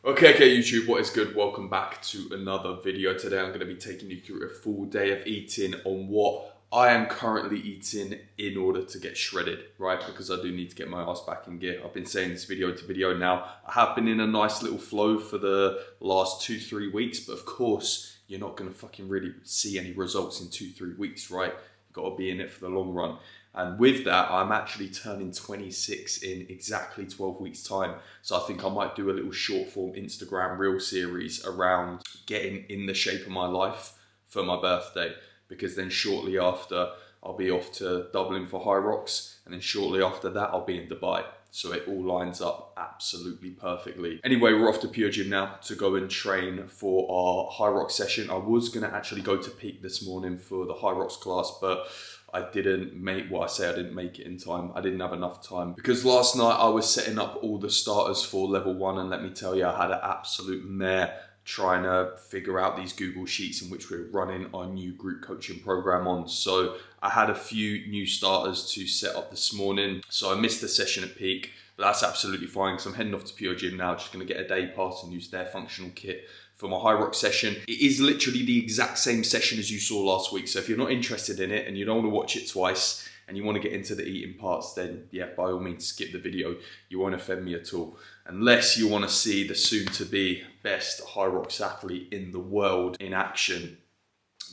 Okay, YouTube, what is good? Welcome back to another video. Today I'm going to be taking you through a full day of eating on what I am currently eating in order to get shredded, right? Because I do need to get my ass back in gear. I've been saying this video to video now. I have been in a nice little flow for the last 2-3 weeks, but of course, you're not going to fucking really see any results in 2-3 weeks, right? You've got to be in it for the long run. And with that, I'm actually turning 26 in exactly 12 weeks time. So I think I might do a little short form Instagram reel series around getting in the shape of my life for my birthday. Because then shortly after, I'll be off to Dublin for Hyrox. And then shortly after that, I'll be in Dubai. So it all lines up absolutely perfectly. Anyway, we're off to Pure Gym now to go and train for our Hyrox session. I was gonna actually go to Peak this morning for the Hyrox class, but I didn't make, I didn't make it in time. I didn't have enough time because last night I was setting up all the starters for level 1, and let me tell you, I had an absolute mare trying to figure out these Google Sheets in which we're running our new group coaching program on. So I had a few new starters to set up this morning. So I missed the session at Peak, but that's absolutely fine because I'm heading off to Pure Gym now, just gonna get a day pass and use their functional kit for my Hyrox session. It is literally the exact same session as you saw last week. So if you're not interested in it and you don't want to watch it twice and you want to get into the eating parts, then yeah, by all means, skip the video. You won't offend me at all. Unless you want to see the soon to be best Hyrox athlete in the world in action,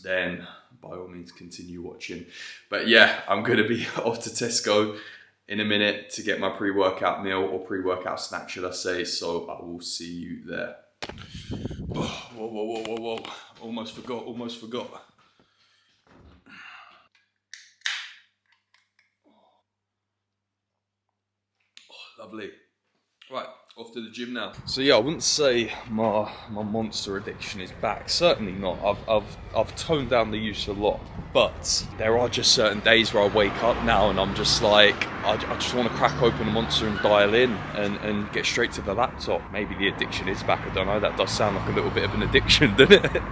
then by all means, continue watching. But yeah, I'm going to be off to Tesco in a minute to get my pre-workout meal or pre-workout snack, should I say. So I will see you there. Oh, whoa. Almost forgot. Oh, lovely. Right, off to the gym now. So yeah, I wouldn't say my monster addiction is back. Certainly not. I've toned down the use a lot, but there are just certain days where I wake up now and I'm just like, I just want to crack open a monster and dial in and get straight to the laptop. Maybe the addiction is back, I don't know. That does sound like a little bit of an addiction, doesn't it?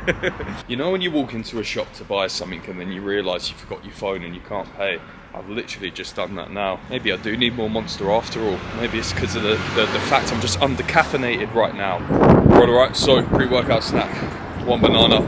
You know when you walk into a shop to buy something and then you realise you forgot your phone and you can't pay? I've literally just done that now. Maybe I do need more Monster after all. Maybe it's because of the fact I'm just under-caffeinated right now. Right, so pre-workout snack. 1 banana,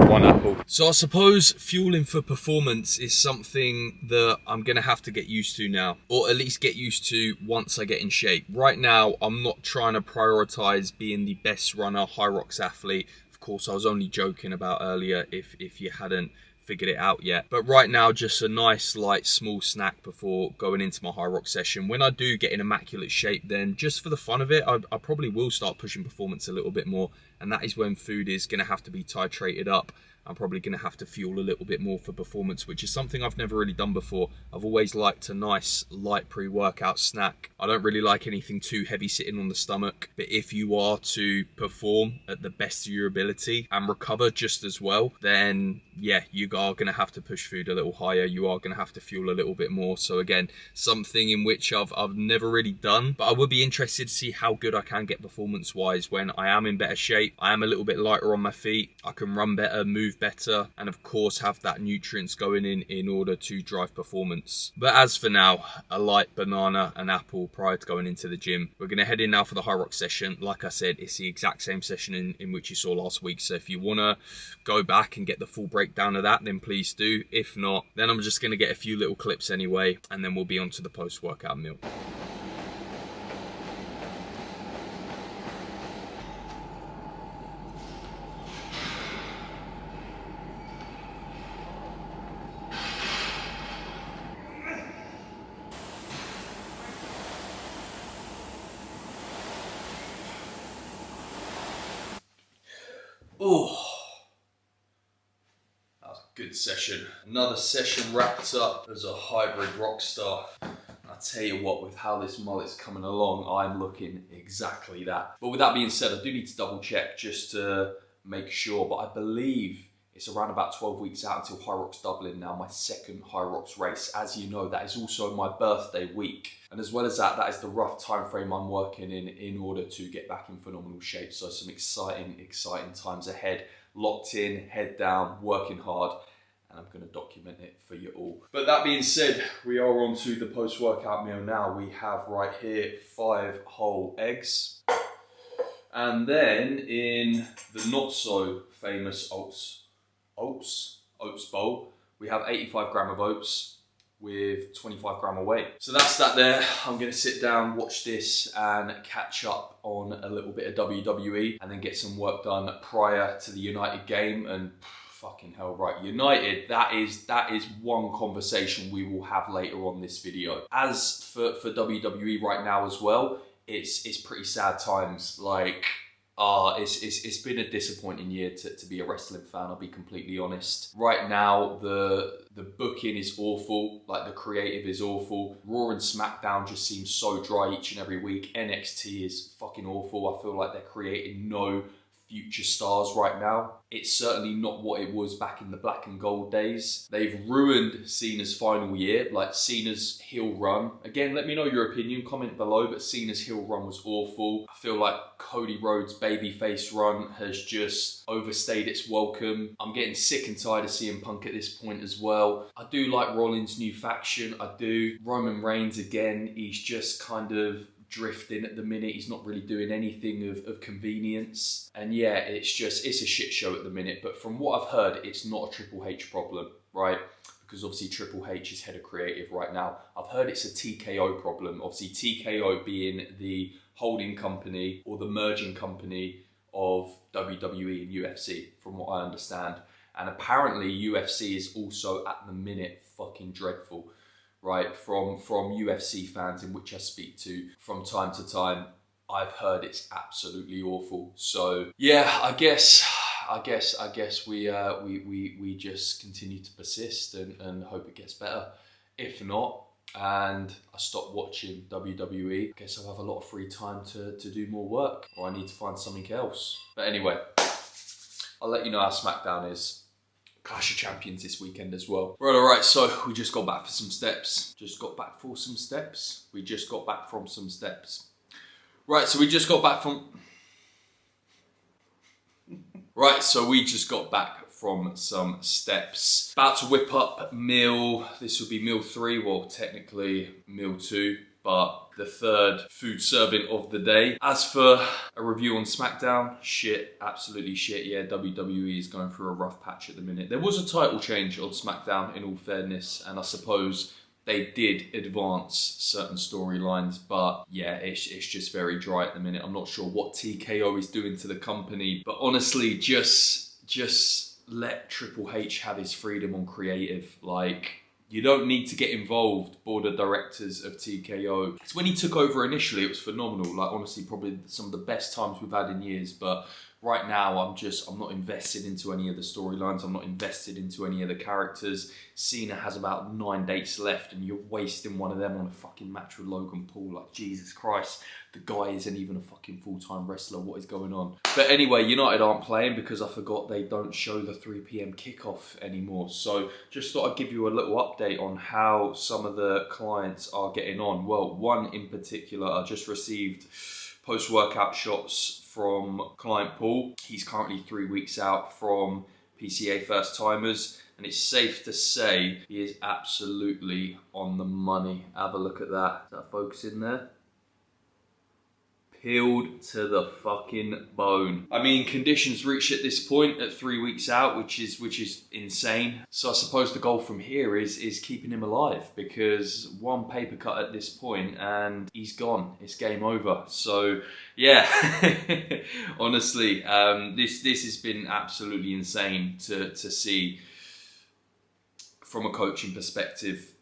1 apple. So I suppose fueling for performance is something that I'm going to have to get used to now. Or at least get used to once I get in shape. Right now, I'm not trying to prioritise being the best runner, Hyrox athlete. Of course, I was only joking about earlier if you hadn't figured it out yet. But right now, just a nice, light, small snack before going into my Hyrox session. When I do get in immaculate shape, then just for the fun of it, I probably will start pushing performance a little bit more. And that is when food is going to have to be titrated up. I'm probably going to have to fuel a little bit more for performance, which is something I've never really done before. I've always liked a nice light pre-workout snack. I don't really like anything too heavy sitting on the stomach, but if you are to perform at the best of your ability and recover just as well, then yeah, you are going to have to push food a little higher. You are going to have to fuel a little bit more. So again, something in which I've never really done, but I would be interested to see how good I can get performance-wise when I am in better shape. I am a little bit lighter on my feet. I can run better, move better, and of course have that nutrients going in order to drive performance. But as for now, a light banana and apple prior to going into the gym. We're going to head in now for the Hyrox session. Like I said, it's the exact same session in which you saw last week. So if you want to go back and get the full breakdown of that, then please do. If not, then I'm just going to get a few little clips anyway, and then we'll be on to the post-workout meal. Oh, that was a good session. Another session wrapped up as a hybrid rock star. I tell you what, with how this mullet's coming along, I'm looking exactly that. But with that being said, I do need to double check just to make sure, but I believe it's around about 12 weeks out until Hyrox Dublin now, my second Hyrox race. As you know, that is also my birthday week. And as well as that, that is the rough time frame I'm working in order to get back in phenomenal shape. So some exciting times ahead. Locked in, head down, working hard. And I'm going to document it for you all. But that being said, we are on to the post-workout meal now. We have right here 5 whole eggs. And then in the not so famous oats bowl, we have 85 gram of oats with 25 gram of whey. So that's that there. I'm gonna sit down, watch this and catch up on a little bit of WWE and then get some work done prior to the United game. And fucking hell, right, United, that is one conversation we will have later on this video. As for WWE right now as well, it's pretty sad times. Like, it's been a disappointing year to be a wrestling fan, I'll be completely honest. Right now, the booking is awful, like the creative is awful. Raw and SmackDown just seem so dry each and every week. NXT is fucking awful. I feel like they're creating no future stars right now. It's certainly not what it was back in the black and gold days. They've ruined Cena's final year, like Cena's heel run. Again, let me know your opinion, comment below, but Cena's heel run was awful. I feel like Cody Rhodes' babyface run has just overstayed its welcome. I'm getting sick and tired of CM Punk at this point as well. I do like Rollins' new faction, I do. Roman Reigns, again, he's just kind of drifting at the minute. He's not really doing anything of convenience. And yeah, it's a shit show at the minute. But from what I've heard, it's not a Triple H problem, right? Because obviously Triple H is head of creative right now. I've heard it's a TKO problem. Obviously TKO being the holding company or the merging company of WWE and UFC, from what I understand. And apparently UFC is also at the minute fucking dreadful. Right, from UFC fans in which I speak to from time to time, I've heard it's absolutely awful. So yeah, I guess we just continue to persist and hope it gets better. If not, and I stop watching WWE, I guess I'll have a lot of free time to do more work, or I need to find something else. But anyway, I'll let you know how SmackDown is. Clash of Champions this weekend as well. Right, alright, so we just got back for some steps. Right, so we just got back from some steps. About to whip up meal. This will be meal 3, well, technically meal 2. But the third food serving of the day. As for a review on SmackDown, shit, absolutely shit. Yeah, WWE is going through a rough patch at the minute. There was a title change on SmackDown, in all fairness, and I suppose they did advance certain storylines, but yeah, it's just very dry at the minute. I'm not sure what TKO is doing to the company, but honestly, just let Triple H have his freedom on creative. Like, you don't need to get involved, board of directors of TKO. Because when he took over initially, it was phenomenal. Like, honestly, probably some of the best times we've had in years. But right now, I'm not invested into any of the storylines. I'm not invested into any of the characters. Cena has about 9 dates left, and you're wasting one of them on a fucking match with Logan Paul. Like, Jesus Christ, the guy isn't even a fucking full-time wrestler. What is going on? But anyway, United aren't playing because I forgot they don't show the 3 PM kickoff anymore. So just thought I'd give you a little update on how some of the clients are getting on. Well, one in particular, I just received post-workout shots from client Paul. He's currently 3 weeks out from PCA First Timers, and it's safe to say he is absolutely on the money. Have a look at that. Is that focusing there? Peeled to the fucking bone. I mean, conditions reached at this point at 3 weeks out, which is insane. So I suppose the goal from here is keeping him alive, because one paper cut at this point and he's gone. It's game over. So yeah, honestly, this has been absolutely insane to see from a coaching perspective.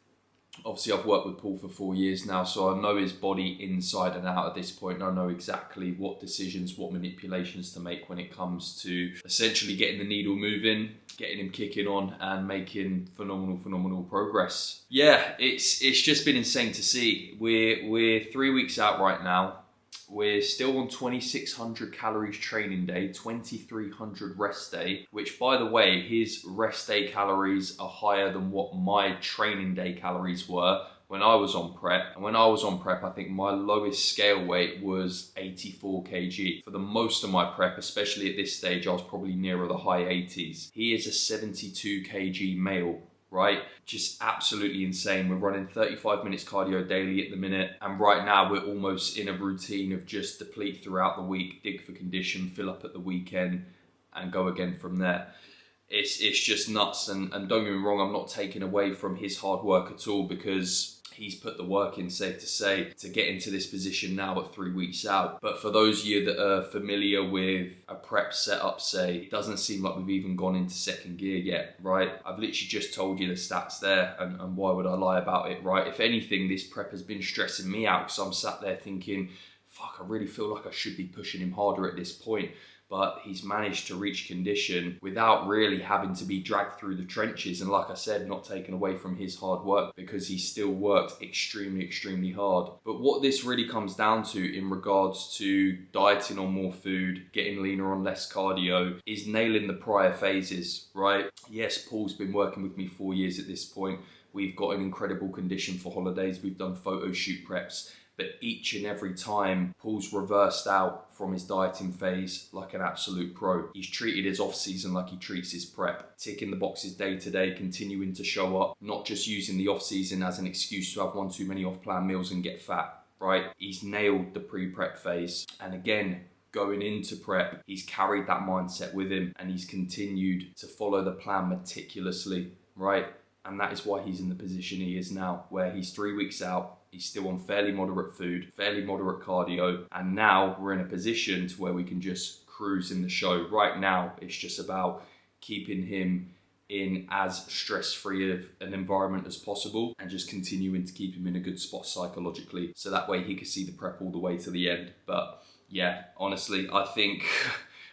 Obviously, I've worked with Paul for 4 years now, so I know his body inside and out at this point. I know exactly what decisions, what manipulations to make when it comes to essentially getting the needle moving, getting him kicking on, and making phenomenal progress. Yeah, it's just been insane to see. We're 3 weeks out right now. We're still on 2,600 calories training day, 2,300 rest day, which, by the way, his rest day calories are higher than what my training day calories were when I was on prep. And when I was on prep, I think my lowest scale weight was 84 kg. For the most of my prep, especially at this stage, I was probably nearer the high 80s. He is a 72 kg male right? Just absolutely insane. We're running 35 minutes cardio daily at the minute. And right now we're almost in a routine of just deplete throughout the week, dig for condition, fill up at the weekend and go again from there. It's just nuts. And don't get me wrong, I'm not taking away from his hard work at all, because he's put the work in, safe to say, to get into this position now at 3 weeks out. But for those of you that are familiar with a prep setup, say, it doesn't seem like we've even gone into second gear yet, right? I've literally just told you the stats there, and why would I lie about it, right? If anything, this prep has been stressing me out, because I'm sat there thinking, fuck, I really feel like I should be pushing him harder at this point. But he's managed to reach condition without really having to be dragged through the trenches. And like I said, not taken away from his hard work, because he still worked extremely, extremely hard. But what this really comes down to in regards to dieting on more food, getting leaner on less cardio, is nailing the prior phases, right? Yes, Paul's been working with me 4 years at this point. We've got an incredible condition for holidays. We've done photo shoot preps. But each and every time, Paul's reversed out from his dieting phase like an absolute pro. He's treated his off-season like he treats his prep, ticking the boxes day to day, continuing to show up, not just using the off-season as an excuse to have one too many off-plan meals and get fat, right? He's nailed the pre-prep phase. And again, going into prep, he's carried that mindset with him, and he's continued to follow the plan meticulously, right? And that is why he's in the position he is now, where he's 3 weeks out. He's still on fairly moderate food, fairly moderate cardio, and now we're in a position to where we can just cruise in the show. Right now, it's just about keeping him in as stress-free of an environment as possible, and just continuing to keep him in a good spot psychologically, so that way he can see the prep all the way to the end. But yeah, honestly, I think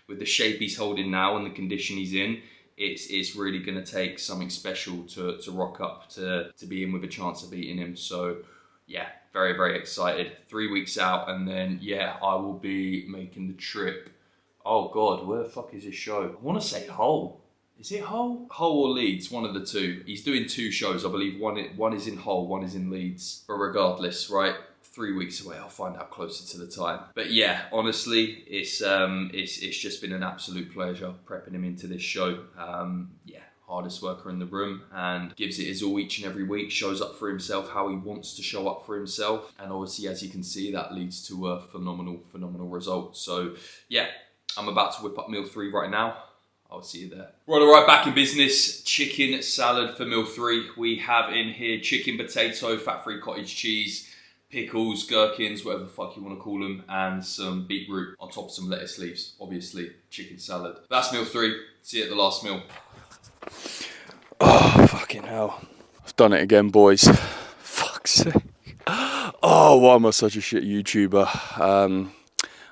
with the shape he's holding now and the condition he's in, it's really going to take something special to rock up to be in with a chance of beating him. So yeah, very, very excited. 3 weeks out, and then, yeah, I will be making the trip. Oh, God, where the fuck is his show? I want to say Hull. Is it Hull? Hull or Leeds, one of the two. He's doing 2 shows, I believe. One is in Hull, one is in Leeds. But regardless, right, 3 weeks away, I'll find out closer to the time. But yeah, honestly, it's just been an absolute pleasure prepping him into this show. Yeah. Hardest worker in the room, and gives it his all each and every week, shows up for himself how he wants to show up for himself, and obviously, as you can see, that leads to a phenomenal result. So yeah, I'm about to whip up meal 3 right now. I'll see you there. Right, all right, back in business. Chicken salad for meal 3. We have in here chicken, potato, fat-free cottage cheese, pickles, gherkins, whatever the fuck you want to call them, and some beetroot on top of some lettuce leaves. Obviously, chicken salad. That's meal 3. See you at the last meal. Oh, fucking hell. I've done it again, boys. Fuck's sake. Oh, why am I such a shit YouTuber?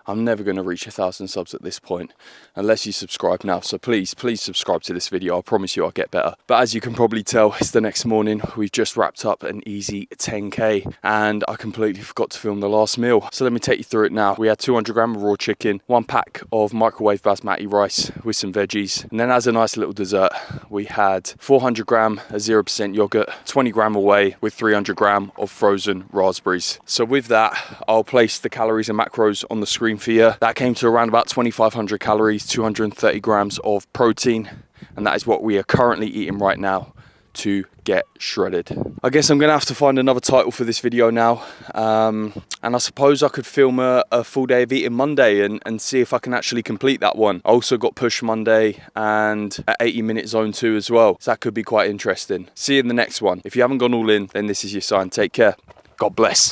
I'm never going to reach 1,000 subs at this point unless you subscribe now. So please subscribe to this video. I promise you I'll get better. But as you can probably tell, it's the next morning. We've just wrapped up an easy 10K and I completely forgot to film the last meal. So let me take you through it now. We had 200 gram of raw chicken, 1 pack of microwave basmati rice with some veggies. And then as a nice little dessert, we had 400 gram of 0% yogurt, 20 gram away with 300 gram of frozen raspberries. So with that, I'll place the calories and macros on the screen for you. That came to around about 2,500 calories, 230 grams of protein, and that is what we are currently eating right now to get shredded. I guess I'm gonna have to find another title for this video now, and I suppose I could film a full day of eating Monday and see if I can actually complete that one. I also got push Monday and at 80-minute zone 2 as well, so that could be quite interesting. See you in the next one. If you haven't gone all in, then this is your sign. Take care. God bless.